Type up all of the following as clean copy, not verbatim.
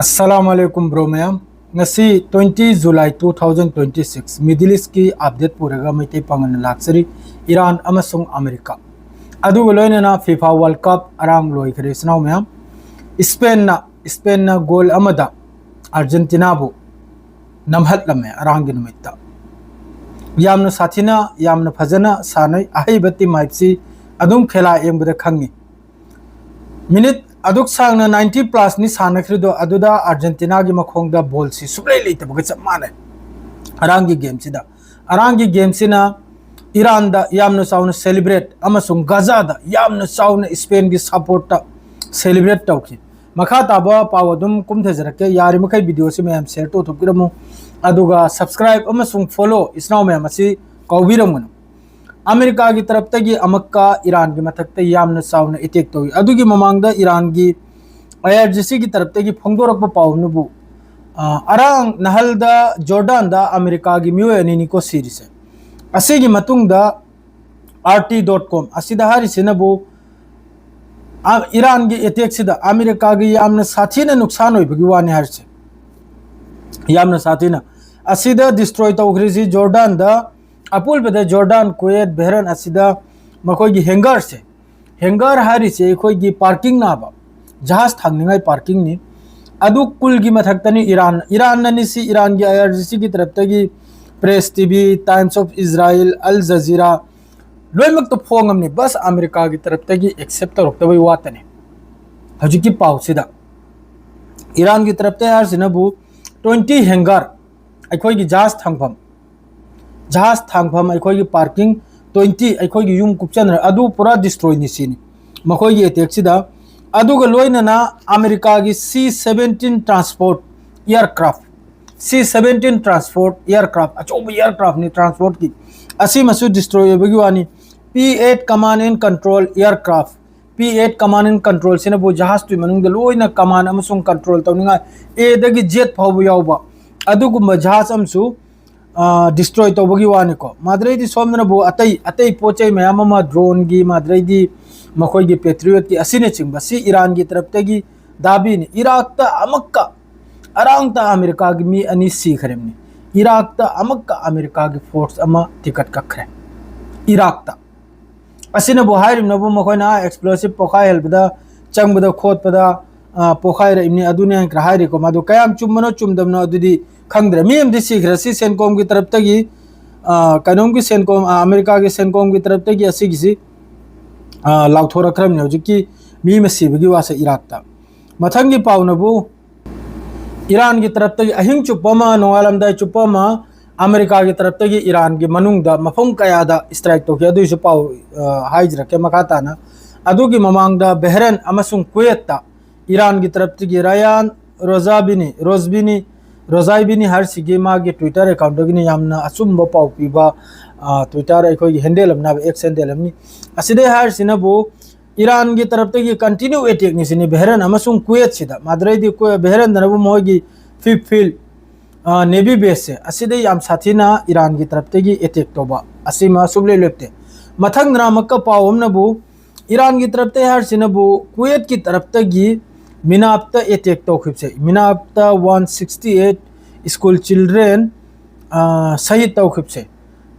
अस्सलामुअलैकुम ब्रो मैम ngasi 20 July 2026 Middle East की अपडेट पुरगा मैते पंगन लाक्सरी ईरान अमसुंग अमेरिका अदुग लोइनना FIFA वर्ल्ड कप अरांग लोइखरे स्नाउ मैम स्पेन ना गोल अमदा अर्जेंटीना बु नमहतलमे अरांग नुमित्ता यामना साथिना यामना फजना सानै अहैबति माइपसी अदुम खेला एंबदा खंगी मिनिट अदुक सांगना 90 प्लस नि सानख्रिदो अदुदा अर्जेंटीना की मखोंगदा बॉल सी सुप्ले लेतबग चप माने अरांगी गेम सिदा अरांगी गेम सिना ईरान दा यामना साउना सेलिब्रेट अमसुंग गाजा दा यामना साउना स्पेन की सपोर्ट सेलिब्रेट तौखि मखा ताबा पावदुम कुमथजरके यारि मखै वीडियो से मैम शेयर तो थुकिरमु अदुगा सब्सक्राइब अमसुंग फॉलो इसनाउ मैम असि कौबिरमनु अमेरिका की तरफ तक अमक्का ईरान की मथक यामना साउना अटैक तौई अदुगी ममांगदा ईरान की IRGC की तरफ तक फोंदोरक पाउनुबु अरांग नहलदा जॉर्डन दा अमेरिका की म्यू अनिनिको सीरीज असेगी मतुंगदा RT.com असिदा हारिसिनबु ईरान की अटैक सिदा अमेरिका की यामना साथीना नुकसान होइबगी वानि हारसे यामना साथीना असिदा डिस्ट्रॉय तौग्रिजी जॉर्डन दा अपुल बदे जॉर्डन कुवैत बहरन असिदा मखोगी हैंगर से हैंगर हारी से अखोगी पार्किंग नाबा जहाज थांगनिंगाई पार्किंग नि अदु कुल की मथक्तनी ईरान ननी सी ईरान की IRGC की तरफ तगी Press TV Times of Israel Al Jazeera लोइमक तो फोंगमनी बस अमेरिका की तरफ तगी एक्सेप्ट तौरक्तबई वातने हजुकी पाउसिदा ईरान की तरफ ते हार सिनबु 20 हैंगर अखोगी जहाज थांगफम अखोगी पार्किंग 20 अखोगी यूम कुपचन अदु पूरा डिस्ट्रॉय निसिनी मखोगी अटैक सिदा अदुग लोइनना अमेरिका की C-17 ट्रांसपोर्ट एयरक्राफ्ट अचोब एयरक्राफ्ट नि ट्रांसपोर्ट की असी मसु डिस्ट्रॉय बगी वानी P-8 command and control aircraft P-8 command and control सिनबु जहाज तु मनुंग लोइना कमांड अमसुंग कंट्रोल तौनिंगा ए दगी जेट फावबु यावबा अदुगुम जहाज अमसु डिस्ट्रॉय तौबगी वानिको माद्रेदी सोमनबु अतई पोचै मयाम ड्रोन की माद्रेदी मखोगी पेट्रियट की असिने चिंग बसी ईरान की तरफ तगी दाबी ने इराक ता अमक्का अरांग ता अमेरिका की मी अनि सीखरेमनी इराक ता अमक्का अमेरिका की फोर्स अमा टिकट कखरे इराक ता असिने बु हाइरिम नबु मखोना एक्सप्लोसिव पोखाय हेलबदा चंगबदा खोतपदा पोखाय रेमनी अदुने क्रा हाइरिको मादु कयाम चुमनो चुमदमनो अदुदी खंग्रे मीम दी सीखरसी सेनकॉम की तरफ तगी कनोम की सेनकॉम अमेरिका की सेनकॉम की तरफ तगी असिगिसी लाउथोरक्रम ने हजिकी मी मसीबगी वासे इराक ता मथंगी पाउनबु ईरान की तरफ तगी अहिंग चुपमा नोवालमदाय चुपमा अमेरिका की तरफ तगी ईरान की मनुंगदा मफम कयादा स्ट्राइक तोके अदुइसु पाउ हाइजरके मखाताना अदुगी ममांगदा बहरेन अमसुंग कुवैत ता ईरान की तरफ तगी रायान रोजाइबिनी हर सिगे मागे ट्विटर अकाउंट गिनी यामना अचुम्ब पाउ पीबा ट्विटर अखोगी हैंडल अमना एक्स हैंडल अमनी असिदे हर सिनबु ईरान की तरफ तगी कंटिन्यू अटैक निसिनी बहरन अमसुंग कुवैत सिदा माद्रेदी को बहरन दनबु मोगी फिफ्थ फील्ड नेवी बेस से असिदे याम साथीना ईरान की तरफ तगी अटैक तोबा असिमा सुबले लेपते मथंग नामक पाउ अमनबु ईरान की तरफ ते हर सिनबु कुवैत की तरफ तगी मिनाप्ता अटैक तौखिबसे मिनाप्ता 168 स्कूल चिल्ड्रेन शहीद तौखिबसे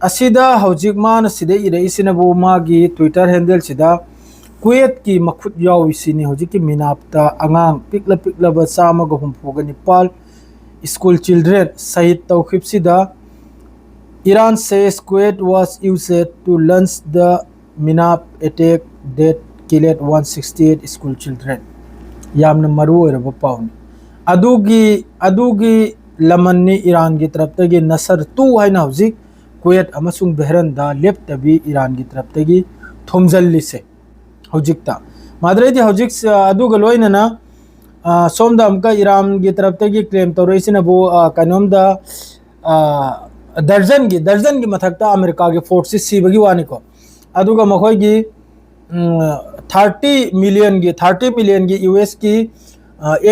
असिदा हौजिक मान सिदे इरेसिनबु मागी ट्विटर हैंडल सिदा कुवैत की मखुत याविसिनी हौजिक मिनाप्ता अंगांग पिकला चामग हुमफोगा निपाल स्कूल चिल्ड्रेन शहीद तौखिबसिदा Iran says Kuwait was used to launch the Minap attack that killed 168 school children. यामन Maru ओरब pound अदुगी लमन्नी Iran की तरफ तगी नसर तू है हजिक कुवैत अमसुंग बहरन दा लेप्तबी ईरान की तरफ तगी थोमजल्ली से हजिकता माद्रेदी हजिक अदुग लोइनना सोमदा अमका ईरान की तरफ तगी क्लेम तौरेसिनबु कनोमदा दर्जन की मथक्ता अमेरिका के फोर्सेस सीबगी वानिको अदुगा मखोगी 30 मिलियन की US की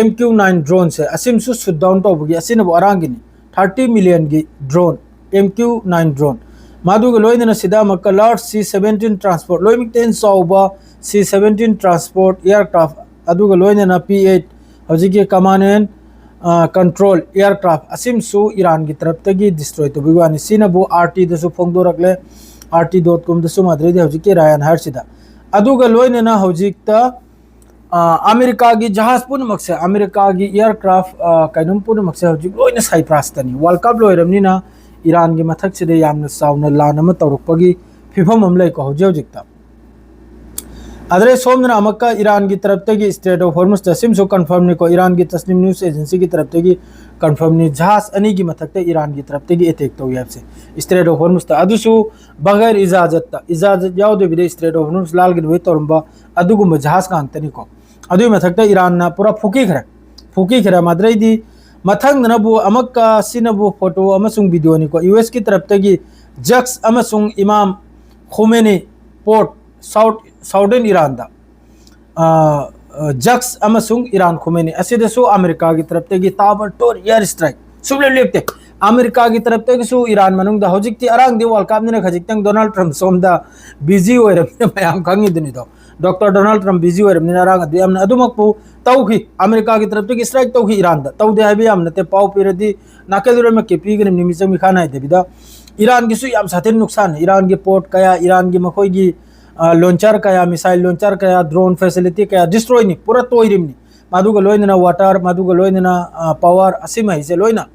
MQ-9 ड्रोन से असिमसु शूट डाउन तौबगी असिनबु अरांगिनी 30 मिलियन की ड्रोन MQ-9 ड्रोन मादुगा लोइनना सिदा मक्का लार्ज C-17 ट्रांसपोर्ट लोइमिक तेन सौबा C-17 ट्रांसपोर्ट एयरक्राफ्ट अदुगा लोइनना P-8 हजिकी कमांड एंड कंट्रोल एयरक्राफ्ट असिमसु ईरान की तरफ तगी डिस्ट्रॉय तो बिवानी सिनबु आरटी दसु फोंगदोरकले RT.com दसु माद्रेदि हौजिक रायन हारसिदा अदुगा लोइनना हौजिकता अमेरिका की जहाज पुनमक्से अमेरिका की एयरक्राफ्ट कैनुम पुनमक्से हौजिक लोइना साइप्रसतनी वर्ल्ड कप लोइरमनिना ईरान की मथक्सिदे यामना साउना लान अमा तौरकपगी फिफम अम लैको हौजिकता अदरे सोमना अमक्का ईरान की तरफ तगी स्ट्रेट ऑफ हॉर्मुज तसिमसु कंफर्म निको ईरान की तस्नीम न्यूज़ एजेंसी की तरफ तगी कंफर्म नि जहाज अनी की मथक्ते ईरान की तरफ तगी अटैक तो याबसे स्ट्रेट ऑफ हॉर्मुज ता अदुसु बगैर इजाजत यावदे बिदे स्ट्रेट ऑफ हॉर्मुज लाल गिन वे तोरंबा अदुगुम जहाज का अंतनी को अदु मथक्ते ईरान ना पूरा फुकी खरे माद्रेदी मथंग नबु अमक्का सिनबु फोटो अमसुंग वीडियो नि को यूएस की तरफ तगी जक्स अमसुंग इमाम खुमेनी पोर्ट साउदर्न ईरान दा जक्स अमसुंग ईरान खुमेनी असिदसु अमेरिका की तरफ तगी ताबड़तोड़ एयर स्ट्राइक सुबले लेपते अमेरिका की तरफ तगसु ईरान मनुंग दा हौजिकती अरांग दि वर्ल्ड कप ने खजिकतंग डोनाल्ड ट्रम्प सोमदा बिजी ओइरम मयाम खंगी दुनि दो डॉक्टर डोनाल्ड ट्रम्प बिजी ओइरम ने अरांग अदम अदुमकपु तौखी अमेरिका की तरफ तगी स्ट्राइक तौखी ईरान दा तौदे हाबे याम नते पाउ पिरदी नाकेदुरे में केपी गने निमिसम मिखाना देबिदा ईरान की सु याम साथेन नुकसान ईरान की पोर्ट कया ईरान की मखोई की लॉन्चर कया मिसाइल लॉन्चर कया ड्रोन फैसिलिटी कया डिस्ट्रॉय नि पूरा तोइरिमनि मादुगा लोइनना वाटर मादुगा लोइनना पावर असिम हिसे लोइना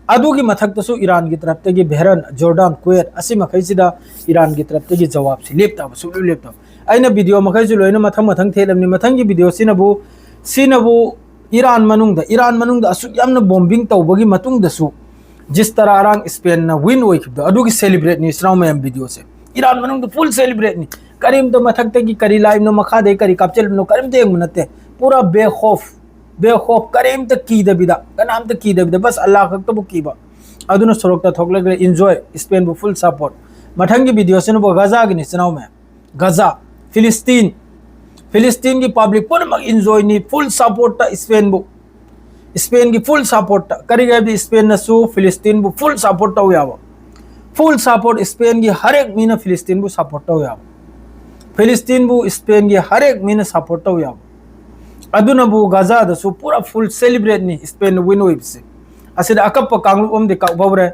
अदुगी मथक्तसु ईरान की तरफ तगी बहरन जॉर्डन कुवैत असिम खैसिदा ईरान की तरफ तगी जवाब से लेपता सुलु लेपता आइना वीडियो मखैसु लोइना मथंग थेलमनि मथंगी वीडियो सिनबु ईरान मनुंग असु यामना बॉम्बिंग तौबगी मतुंग दसु जिस तरह अरांग स्पेन ना विन ओइखिबदा अदुगी सेलिब्रेट नि स्राउ मयम वीडियो से ईरान मनुंग फुल सेलिब्रेट नि करीम तो मथक तगी करी लाइव नो मखा दे करी कापचल नो करीम ते नते पूरा बेखौफ करीम तक की दबिदा कनाम तक की दबिदा बस अल्लाह खक तो कीबा अदुनो सरोकता थोकलगले एंजॉय स्पेन बु फुल सपोर्ट मथंगी वीडियो से नो गजा गिनि चनाव में गजा फिलिस्तीन की पब्लिक पुनमक एंजॉय नि फुल सपोर्ट स्पेन की फुल सपोर्ट करी गए स्पेन नसु फिलिस्तीन बु फुल सपोर्ट तो यावा फुल सपोर्ट स्पेन की हर एक मीना फिलिस्तीन बु सपोर्ट तो यावा फिलिस्तीन बु स्पेन की हर एक मीना सपोर्ट तो यावा अदुनबु गजा दसु पूरा फुल सेलिब्रेट नि स्पेन विन ओइबसे असिद अकप कांगलुप ओम दे काबरे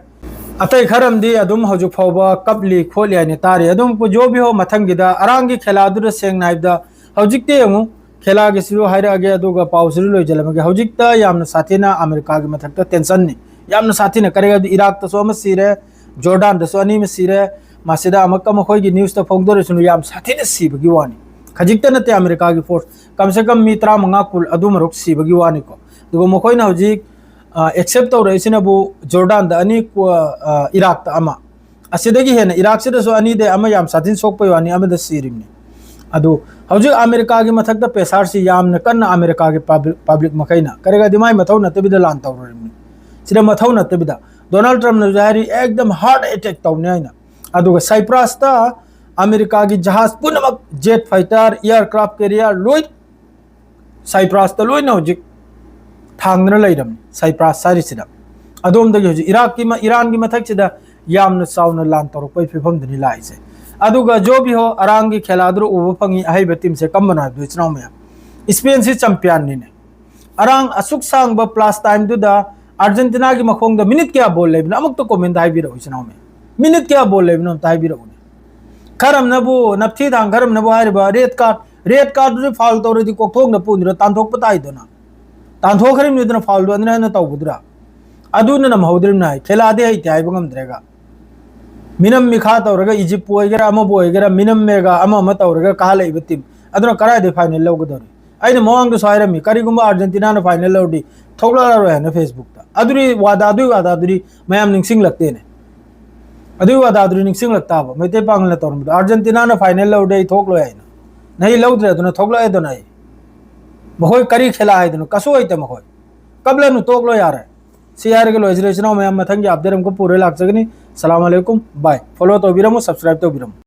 अतै खरम दि अदुम हजु फौबा कपली खोलिया ने तारे अदुम को जो भी हो मथंगिदा अरांगी खेलादुर सेंग नाइबदा हौजिकते यमु खेला के सिरो हाइरा गे अदुगा पाउसरु लोय जलमगे हौजिकता यामना साथीना अमेरिका के मथक्ता टेंशन नि यामना साथीना करेगा इराक तसो म सिरे जॉर्डन दसो अनि म सिरे मासिदा अमक्का मखोय की न्यूज़ त फोंगदोरे सुनु याम साथीना सिबगी वानी खजिकता नते अमेरिका की फोर्स कम से कम मित्रा मंगा कुल अदुम रुक सिबगी वानी को दुगो मखोय ना हौजिक एक्सेप्ट तो रहिसिनबु जॉर्डन द अनि इराक त अमा असिदगी हेना इराक से दसो अनि दे अमा याम साथीन सोकपय वानी अमा द सिरिमनी अदु हौजिक अमेरिका की मथक द पेसार सी याम न कन्न अमेरिका के पब्लिक मखैना करेगा दिमाई मथौ न तबिदा लान तौरिमनी सिदा मथौ न तबिदा डोनाल्ड ट्रम्प न जारी एकदम हार्ड अटैक तौने आइना अदुगा साइप्रस ता अमेरिका की जहाज पुनमक जेट फाइटर एयरक्राफ्ट कैरियर लोय साइप्रस ता लोय न हौजिक थांगना लैरम साइप्रस सारिसिदा अदोम दगी हौजिक ईरान की मथक सिदा यामन साउन लान तौरपै फिफम दनि लाइसे अदुगा जो भी हो अरांग की खेलादुर उब फंगी अहैब टीम से कम बना दुचनाव में स्पेन से चैंपियन ने अरांग असुक सांग प्लस टाइम दुदा अर्जेंटीना की मखोंग मिनट क्या बोल लेबिन अमुक तो कमेंट हाइबिरो इचनाव में मिनट क्या बोल लेबिन हम ताइबिरो खरम नबु नपथी दांग खरम नबु हाइबा रेड कार्ड दु फाउल तौरदि कोक्थोंग न पुनिरो तांथोक पताई दोना तांथोखरिम निदना फाउल दो अनना न तौबुद्रा अदुन नम हौद्रिम नाय खेलादे है त्याय बंगम द्रेगा मिनम मिखा तौरगा इजिप्ट पोयगेरा अमा बोयगेरा मिनम मेगा अमा तौरगा कहा लेब टीम अदुना करादे फाइनल लौगदोरी आइने मोंग दो साइरमी करिगुम अर्जेंटीना न फाइनल लौडी थोगलारो है न फेसबुक ता अदुरी वादादुरी मयाम निंगसिंग लगते ने अदुरी वादादुरी निंगसिंग लगता बा मैते पांगल तौरम अर्जेंटीना न फाइनल लौडे थोगलो है नहीं लौद्रे अदुना थोगलो है दोना मखोय करी खेला है दोना कसो है त मखोय कबले नु तोगलो यार सियार के लोजरेशनो में मथंगी अपडेट हमको पूरे लाग सकनी सलाम अलैकुम बाय फॉलो तो बिरमो सब्सक्राइब तो बिरमो।